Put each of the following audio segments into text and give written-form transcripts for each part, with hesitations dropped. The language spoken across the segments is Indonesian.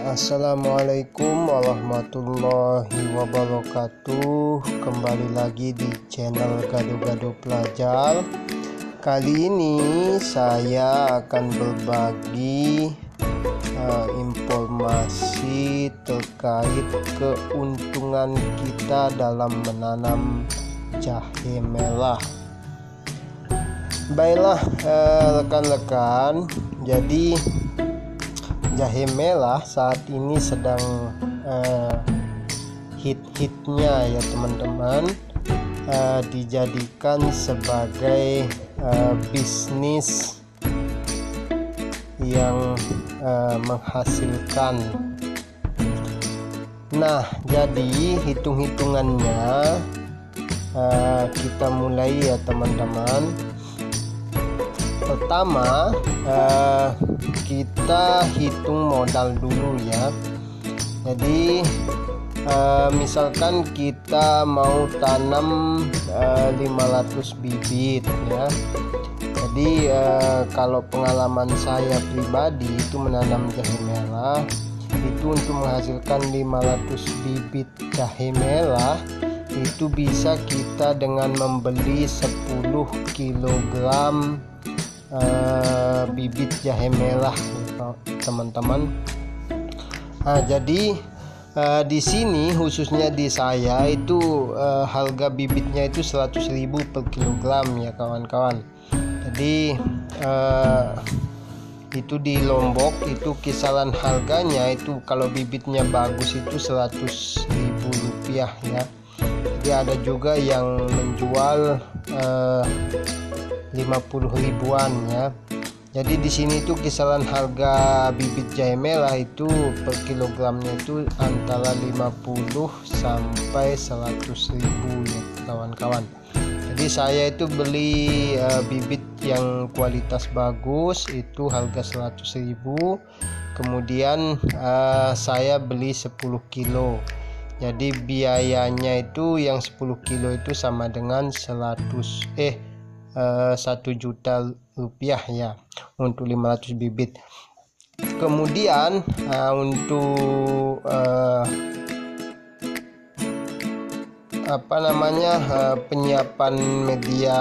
Assalamualaikum warahmatullahi wabarakatuh. Kembali lagi di channel Gado-Gado Pelajar. Kali ini saya akan berbagi informasi terkait keuntungan kita dalam menanam jahe merah. Baiklah rekan-rekan, jadi jahe merah saat ini sedang hit-hitnya ya teman-teman, dijadikan sebagai bisnis yang menghasilkan. Nah, jadi hitung-hitungannya kita mulai ya teman-teman. Pertama, kita hitung modal dulu ya. Jadi misalkan kita mau tanam 500 bibit ya. Jadi kalau pengalaman saya pribadi itu menanam jahe merah itu untuk menghasilkan 500 bibit jahe merah itu bisa kita dengan membeli 10 kilogram bibit jahe merah teman-teman. Nah, jadi di sini khususnya di saya itu harga bibitnya itu 100.000 per kilogram ya kawan-kawan. Jadi itu di Lombok itu kisaran harganya itu kalau bibitnya bagus itu 100.000 rupiah ya. Jadi ada juga yang menjual 50 ribuan ya. Jadi di sini tuh kisaran harga bibit jahe merah itu per kilogramnya itu antara 50 sampai 100.000 ya kawan-kawan. Jadi saya itu beli bibit yang kualitas bagus itu harga 100.000. Kemudian saya beli 10 kilo. Jadi biayanya itu yang 10 kilo itu sama dengan 1 juta rupiah ya untuk 500 bibit. Kemudian untuk penyiapan media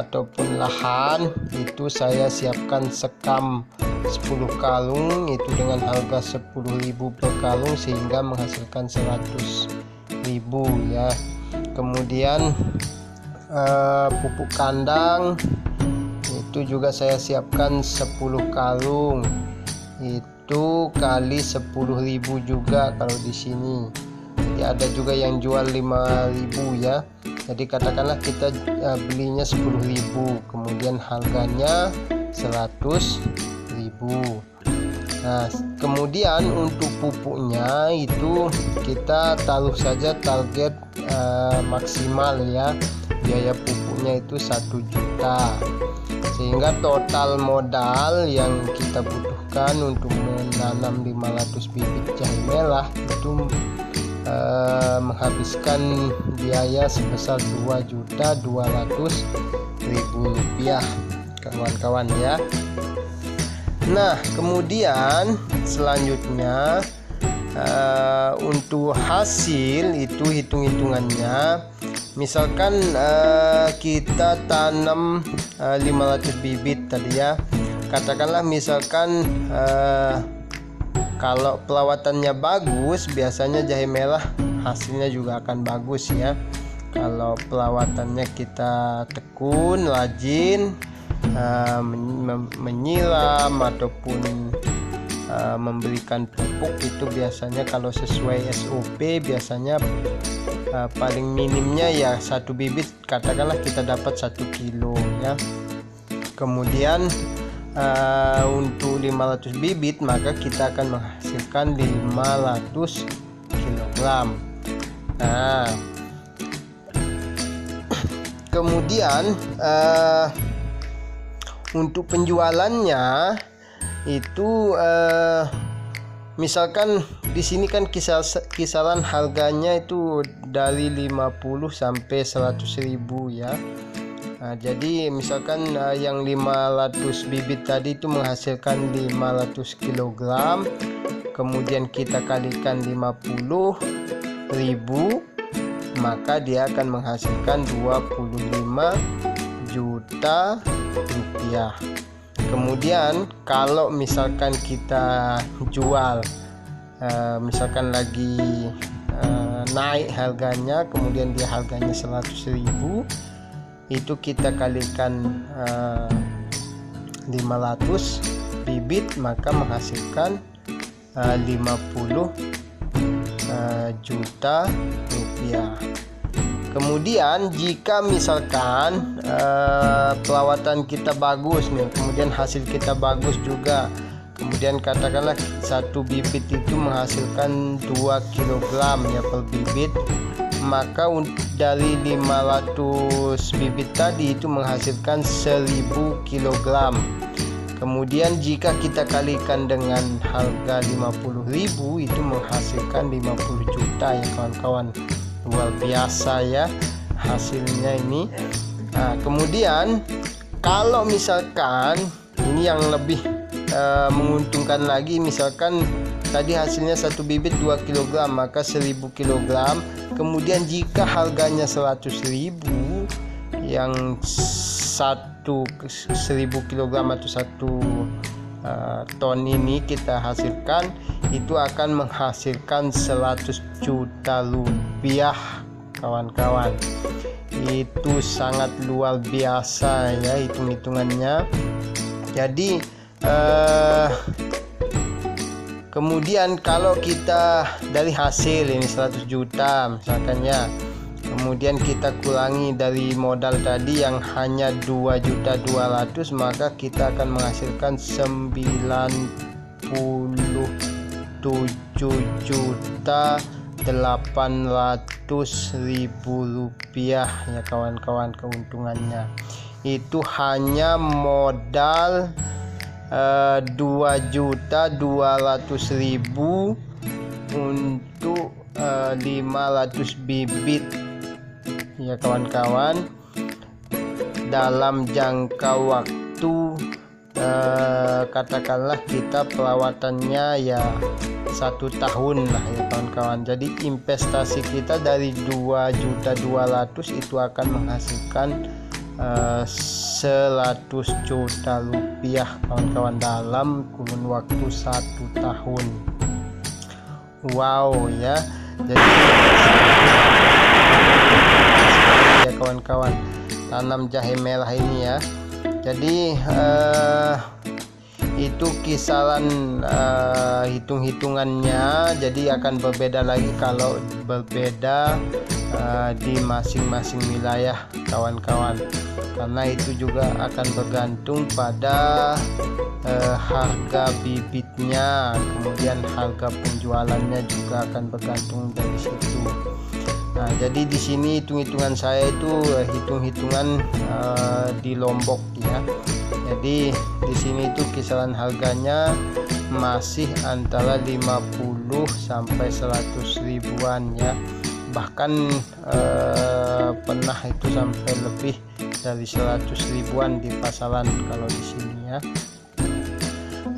ataupun lahan itu saya siapkan sekam 10 kalung itu dengan harga 10.000 per kalung sehingga menghasilkan 100.000 ya. Kemudian pupuk kandang itu juga saya siapkan 10 kalung itu kali 10.000 juga kalau di sini. Jadi ada juga yang jual 5.000 ya. Jadi katakanlah kita belinya 10.000 kemudian harganya 100.000. Nah, kemudian untuk pupuknya itu kita taruh saja target maksimal ya. Biaya pupuknya itu 1 juta sehingga total modal yang kita butuhkan untuk menanam 500 bibit jahe merah itu menghabiskan biaya sebesar 2.200.000 rupiah kawan-kawan ya. Nah, kemudian selanjutnya untuk hasil itu hitung-hitungannya. Misalkan kita tanam 500 bibit tadi ya. Katakanlah misalkan kalau perawatannya bagus, biasanya jahe merah hasilnya juga akan bagus ya. Kalau perawatannya kita tekun, rajin, menyiram ataupun memberikan pupuk itu biasanya kalau sesuai SOP biasanya paling minimnya ya 1 bibit katakanlah kita dapat 1 kilo ya. Kemudian untuk 500 bibit maka kita akan menghasilkan 500 kilogram. Nah, kemudian untuk penjualannya itu misalkan di sini kan kisaran harganya itu dari 50 sampai 100.000 ya. Nah, jadi misalkan yang 500 bibit tadi itu menghasilkan 500 kg kemudian kita kalikan 50.000, maka dia akan menghasilkan 25 juta rupiah. Kemudian kalau misalkan kita jual, misalkan lagi naik harganya, kemudian dia harganya 100.000, itu kita kalikan 500 bibit, maka menghasilkan 50 juta rupiah. Kemudian jika misalkan perawatan kita bagus nih, kemudian hasil kita bagus juga, kemudian katakanlah satu bibit itu menghasilkan 2 kg ya per bibit, maka dari 500 bibit tadi itu menghasilkan 1000 kg. Kemudian jika kita kalikan dengan harga 50.000, itu menghasilkan 50 juta ya kawan-kawan. Luar biasa ya hasilnya ini. Nah, kemudian kalau misalkan ini yang lebih menguntungkan lagi, misalkan tadi hasilnya satu bibit 2 kg, maka 1000 kg. Kemudian jika harganya 100.000, yang 1000 kg atau 1 ton ini kita hasilkan, itu akan menghasilkan 100 juta rupiah kawan-kawan. Itu sangat luar biasa ya hitung-hitungannya. Jadi kemudian kalau kita dari hasil ini 100 juta misalkan ya, kemudian kita kurangi dari modal tadi yang hanya 2.200.000, maka kita akan menghasilkan 97.800.000 rupiah ya kawan-kawan keuntungannya. Itu hanya modal 2.200.000 untuk 500 bibit ya kawan-kawan, dalam jangka waktu katakanlah kita perawatannya ya 1 tahun lah ya kawan-kawan. Jadi investasi kita dari 2.200.000 itu akan menghasilkan 100 juta rupiah kawan-kawan dalam kurun waktu 1 tahun. Wow ya. Jadi ya kawan-kawan, tanam jahe merah ini ya. Jadi itu kisaran hitung-hitungannya, jadi akan berbeda lagi kalau berbeda di masing-masing wilayah kawan-kawan, karena itu juga akan bergantung pada harga bibitnya, kemudian harga penjualannya juga akan bergantung dari situ. Nah, jadi di sini hitung-hitungan saya itu hitung-hitungan di Lombok ya. Jadi di sini itu kisaran harganya masih antara 50 sampai 100 ribuan ya. Bahkan pernah itu sampai lebih dari 100 ribuan di pasaran kalau di sini ya.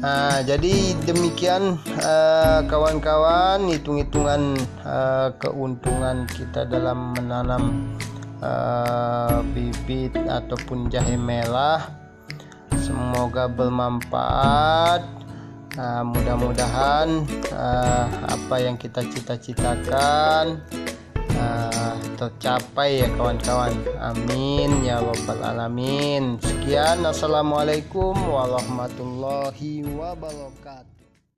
Nah, jadi demikian kawan-kawan hitung-hitungan keuntungan kita dalam menanam bibit ataupun jahe merah. Semoga bermanfaat. Mudah-mudahan apa yang kita cita-citakan tercapai ya kawan-kawan. Amin ya rabbal alamin. Sekian, assalamualaikum warahmatullahi wabarakatuh.